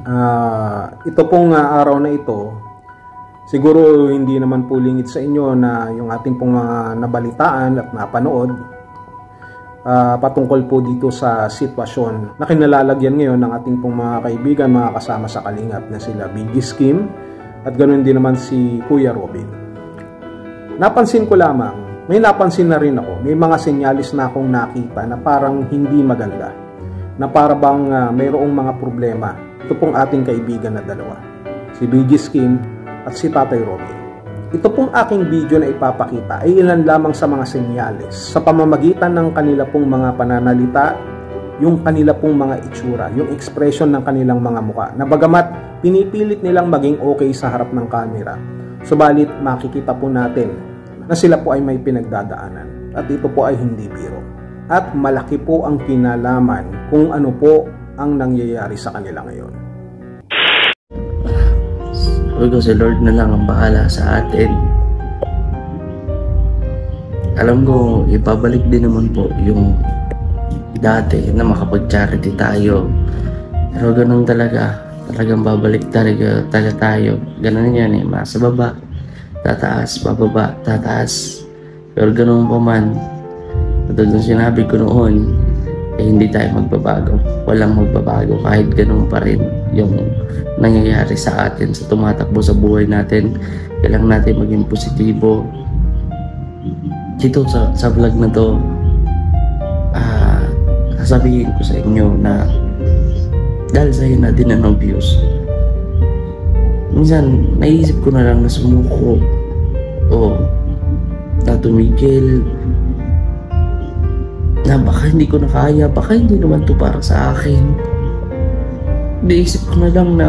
Ito pong araw na ito, siguro hindi naman po lingid sa inyo na yung ating pong mga nabalitaan at napanood patungkol po dito sa sitwasyon na kinalalagyan ngayon ng ating pong mga kaibigan, mga kasama sa Kalingap na sila Bigis Kim at ganoon din naman si Kuya Robin. Napansin ko lamang, may napansin na rin ako, may mga senyalis na akong nakita na parang hindi maganda, na para bang mayroong mga problema. Ito pong ating kaibigan na dalawa, si Bigis Kim at si Tatay Robin. Ito pong aking video na ipapakita ay ilan lamang sa mga senyales sa pamamagitan ng kanila pong mga pananalita, yung kanila pong mga itsura, yung expression ng kanilang mga muka, na bagamat pinipilit nilang maging okay sa harap ng camera, subalit makikita po natin na sila po ay may pinagdadaanan at ito po ay hindi biro. At malaki po ang kinalaman kung ano po ang nangyayari sa kanila ngayon. Sabi ko, si Lord na lang ang bahala sa atin. Alam ko, ipabalik din naman po yung dati na makapag-charity tayo. Pero ganun talaga. Talagang babalik talaga tayo. Ganun yan eh. Masa baba, tataas, bababa, tataas. Pero ganun po man, katulad ng sinabi ko noon, eh, hindi tayo magbabago. Walang magbabago kahit ganun pa rin yung nangyayari sa atin, sa tumatakbo sa buhay natin. Kailangan natin maging positibo. Dito sa vlog na to, sasabihin ko sa inyo na dahil sa'yo natin ng views, minsan naisip ko na lang na sumuko o na tumigil, na baka hindi ko na kaya, baka hindi naman to para sa akin. Naisip ko na lang na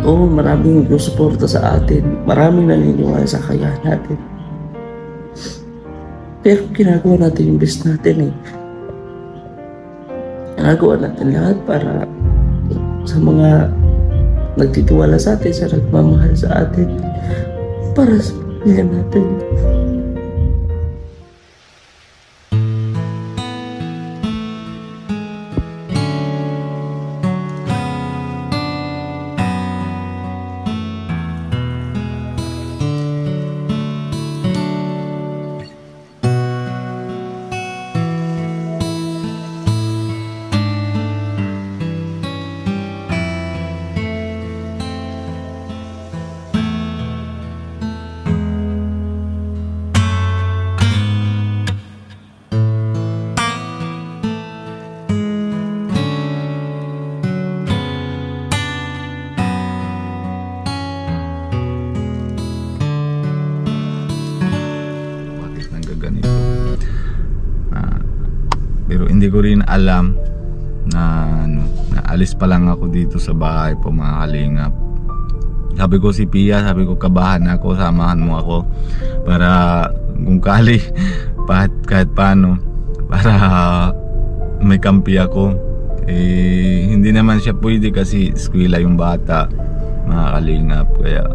maraming suporta sa atin, maraming naniniwala sa kaya natin. Pero ginagawa natin yung best natin eh. Ginagawa natin lahat para sa mga nagtitiwala sa atin, sa nagmamahal sa atin, para sa pamilya natin. Pero hindi ko rin alam na alis pa lang ako dito sa bahay po, mga kalingap. Sabi ko si Pia, sabi ko kabahan ako, samahan mo ako para kung kali kahit paano, para may kampi ako. Eh, hindi naman siya pwede kasi eskwela yung bata, mga kalingap. Kaya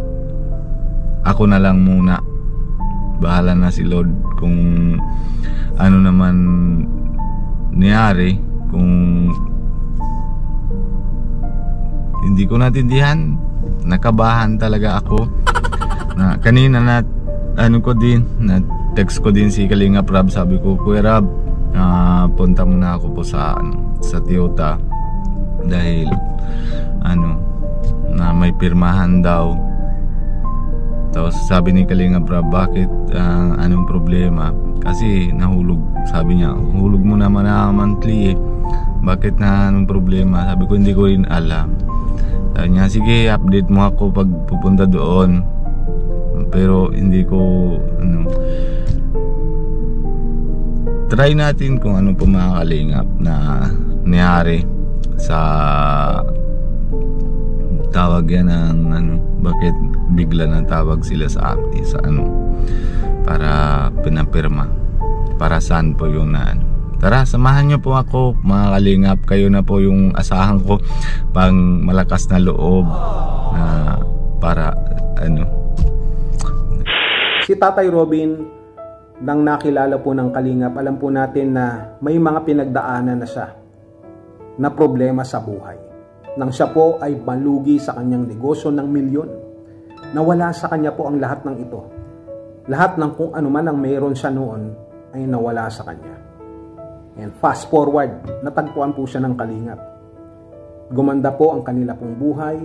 ako na lang muna, bahala na si Lord kung ano naman nangyari. Kung hindi ko natindihan, nakabahan talaga ako. Na kanina na text ko din si Kalingap Rab, sabi ko, Kuya Rab, punta muna ako po sa Tiyota dahil na may pirmahan daw. Tapos sabi ni Kalingap Rab, bakit anong problema? Kasi nahulog, sabi niya, hulog mo naman na monthly eh. Bakit na anong problema? Sabi ko, hindi ko rin alam. Sabi niya, sige, update mo ako pag pupunta doon. Pero hindi ko try natin kung ano pa mga kalingap na nangyari sa tawag yan ng bakit bigla na tawag sila sa akin sa para pinapirma, para saan po yung tara, samahan nyo po ako mga kalingap. Kayo na po yung asahan ko pang malakas na loob na para Si Tatay Robin, nang nakilala po ng Kalingap, alam po natin na may mga pinagdaanan na siya na problema sa buhay. nang siya po ay malugi sa kanyang negosyo ng milyon. Nawala sa kanya po ang lahat ng ito. Lahat ng kung ano man ang mayroon siya noon ay nawala sa kanya. And fast forward, natagpuan po siya ng Kalingap. Gumanda po ang kanila pong buhay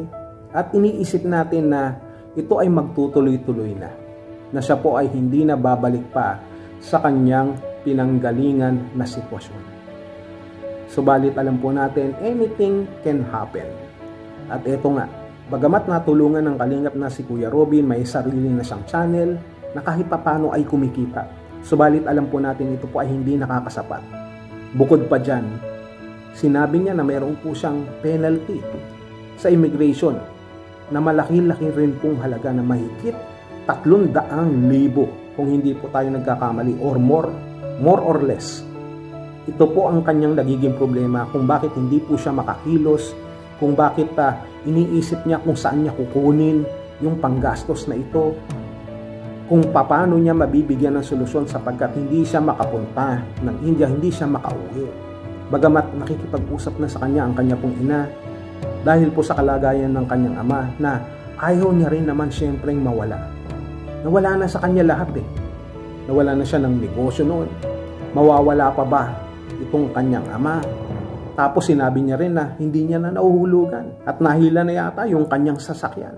at iniisip natin na ito ay magtutuloy-tuloy na siya po ay hindi na babalik pa sa kanyang pinanggalingan na sitwasyon. Subalit alam po natin, anything can happen. At eto nga, bagamat natulungan ng Kalingap na si Kuya Robin, may sarili na siyang channel na kahit papano ay kumikita. Subalit alam po natin ito po ay hindi nakakasapat. Bukod pa dyan, sinabi niya na mayroon po siyang penalty sa immigration na malaki-laki rin pong halaga na mahigit 300,000 kung hindi po tayo nagkakamali or more or less. Ito po ang kanyang nagiging problema kung bakit hindi po siya makakilos, kung bakit iniisip niya kung saan niya kukunin yung panggastos na ito, kung paano niya mabibigyan ng solusyon sapagkat hindi siya makapunta ng India, hindi siya makauwi. Bagamat nakikipag-usap na sa kanya ang kanya pong ina dahil po sa kalagayan ng kanyang ama na ayaw niya rin naman siyempreng mawala. Nawala na sa kanya lahat Nawala na siya ng negosyo noon. Mawawala pa ba itong kanyang ama? Tapos sinabi niya rin na hindi niya na nauhulugan at nahila na yata yung kanyang sasakyan.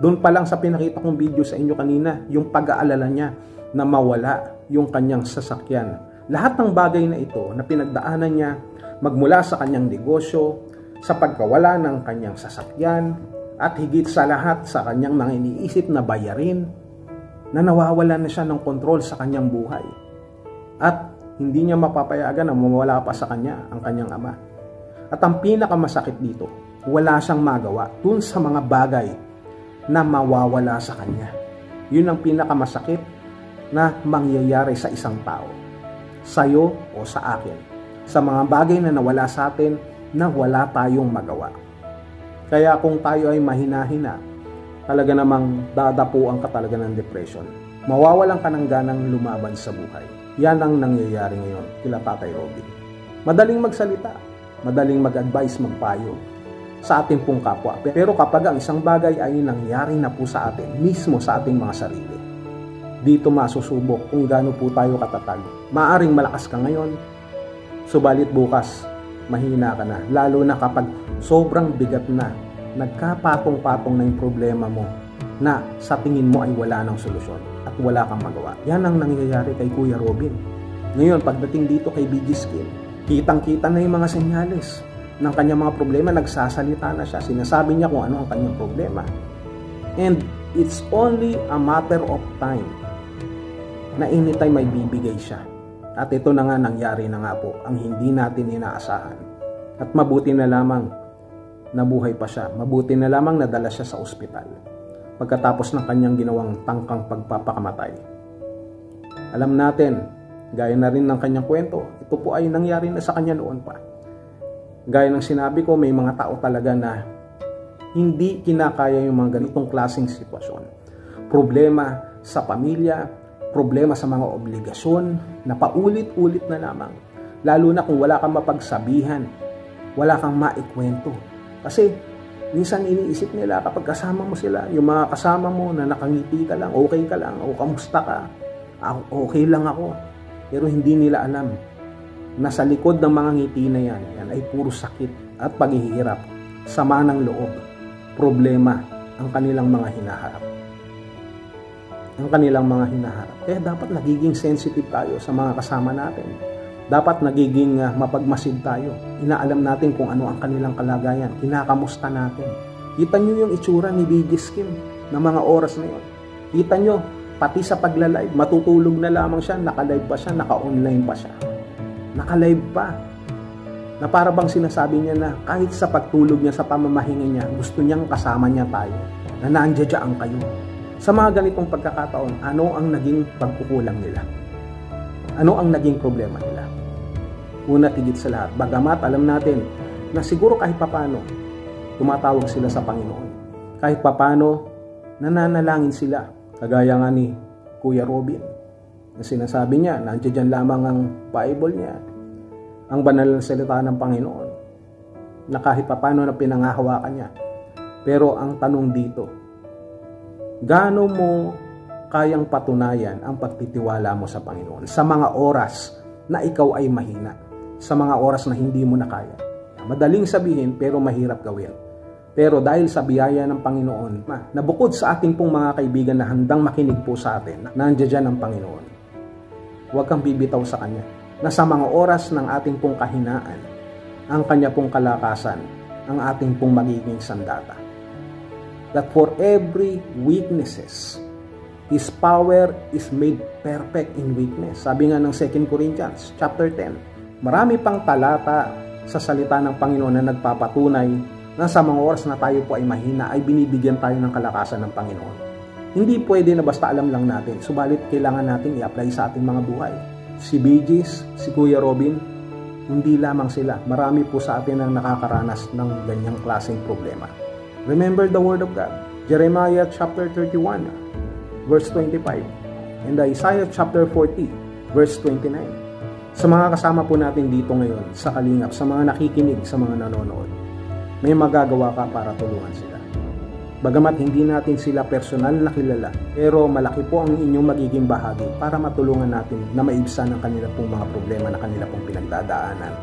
Doon pa lang sa pinakita kong video sa inyo kanina, yung pag-aalala niya na mawala yung kanyang sasakyan. Lahat ng bagay na ito na pinagdaanan niya magmula sa kanyang negosyo, sa pagkawala ng kanyang sasakyan, at higit sa lahat sa kanyang mga iniisip na bayarin, na nawawala na siya ng kontrol sa kanyang buhay. At hindi niya mapapayagan na mawala pa sa kanya ang kanyang ama. At ang pinakamasakit dito, wala siyang magawa dun sa mga bagay na mawawala sa kanya. Yun ang pinakamasakit na mangyayari sa isang tao. Sa'yo o sa akin. Sa mga bagay na nawala sa atin na wala tayong magawa. Kaya kung tayo ay mahina-hina, talaga namang dadapuan ka talaga ng depression. Mawawalan ka ng ganang lumaban sa buhay. Yan ang nangyayari ngayon kila Tatay Robin. Madaling magsalita, madaling mag-advise, magpayo sa ating pong kapwa. Pero kapag ang isang bagay ay nangyari na po sa atin, mismo sa ating mga sarili, dito masusubok kung gaano po tayo katatag. Maaring malakas ka ngayon, subalit bukas, mahina ka na. Lalo na kapag sobrang bigat na, nagkapatong-patong na yung problema mo na sa tingin mo ay wala ng solusyon at wala kang magawa. Yan ang nangyayari kay Kuya Robin. Ngayon, pagdating dito kay BG Skim, kitang-kita na yung mga senyales ng kanyang mga problema. Nagsasalita na siya. Sinasabi niya kung ano ang kanyang problema. And it's only a matter of time na anytime may bibigay siya. At ito na nga nangyari na nga po ang hindi natin inaasahan. At mabuti na lamang nabuhay pa siya. Mabuti na lamang nadala siya sa ospital pagkatapos ng kanyang ginawang tangkang pagpapakamatay. Alam natin, gaya na rin ng kanyang kwento, ito po ay nangyari na sa kanya noon pa. Gaya ng sinabi ko, may mga tao talaga na hindi kinakaya yung mga ganitong klaseng sitwasyon. Problema sa pamilya, problema sa mga obligasyon na paulit-ulit na lamang. Lalo na kung wala kang mapagsabihan, wala kang maikwento. Kasi minsan iniisip nila kapag kasama mo sila, yung mga kasama mo na nakangiti ka lang, okay ka lang, o kamusta ka, okay lang ako. Pero hindi nila alam na sa likod ng mga ngiti na yan ay puro sakit at paghihirap, sama ng loob, problema ang kanilang mga hinaharap. Kaya dapat nagiging sensitive tayo sa mga kasama natin. Dapat nagiging mapagmasid tayo. Inaalam natin kung ano ang kanilang kalagayan. Kinakamusta natin. Kita nyo yung itsura ni BG Skim na mga oras na yun. Kita nyo, pati sa pagla-live, matutulog na lamang siya, naka-live pa siya, naka-online pa siya. Naka-live pa. Na para bang sinasabi niya na kahit sa pagtulog niya, sa pamamahinga niya, gusto niyang kasama niya tayo. Na nandiyan kayo. Sa mga ganitong pagkakataon, ano ang naging pagkukulang nila? Ano ang naging problema nila? Una, tigit sa lahat, bagamat alam natin na siguro kahit papano tumatawag sila sa Panginoon. Kahit papano nananalangin sila. Kagaya nga ni Kuya Robin na sinasabi niya, nandiyan lamang ang Bible niya, ang banal na salita ng Panginoon. na kahit papano na pinangahawakan niya. Pero ang tanong dito, gaano mo kayang patunayan ang pagtitiwala mo sa Panginoon sa mga oras na ikaw ay mahina, sa mga oras na hindi mo na kaya? Madaling sabihin pero mahirap gawin. Pero dahil sa biyaya ng Panginoon, na bukod sa ating pong mga kaibigan na handang makinig po sa atin, nandiyan dyan ang Panginoon. Huwag kang bibitaw sa Kanya, na sa mga oras ng ating pong kahinaan, ang Kanya pong kalakasan, ang ating pong magiging sandata. That for every weaknesses, His power is made perfect in weakness. Sabi nga ng 2 Corinthians chapter 10. Marami pang talata sa salita ng Panginoon na nagpapatunay na sa mga oras na tayo po ay mahina, ay binibigyan tayo ng kalakasan ng Panginoon. Hindi pwede na basta alam lang natin, subalit kailangan natin i-apply sa ating mga buhay. Si Bigis, si Kuya Robin, hindi lamang sila. Marami po sa atin ang nakakaranas ng ganyang klaseng problema. Remember the Word of God. Jeremiah chapter 31, verse 25. And Isaiah chapter 40, verse 29. Sa mga kasama po natin dito ngayon, sa Kalingap, sa mga nakikinig, sa mga nanonood, may magagawa ka para tulungan sila. Bagamat hindi natin sila personal na kilala, pero malaki po ang inyong magiging bahagi para matulungan natin na maibsan ang kanila pong mga problema na kanila pong pinagdadaanan.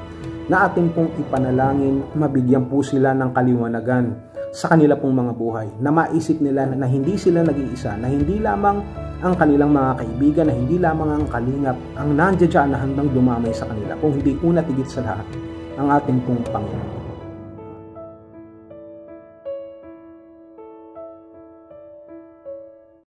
Na ating pong ipanalangin, mabigyan po sila ng kaliwanagan sa kanila pong mga buhay, na maisip nila na hindi sila nag-iisa, na hindi lamang ang kanilang mga kaibigan, na hindi lamang ang Kalingap ang nandiyan na handang dumamay sa kanila, kung hindi una tigit sa lahat ang ating pong Panginoon.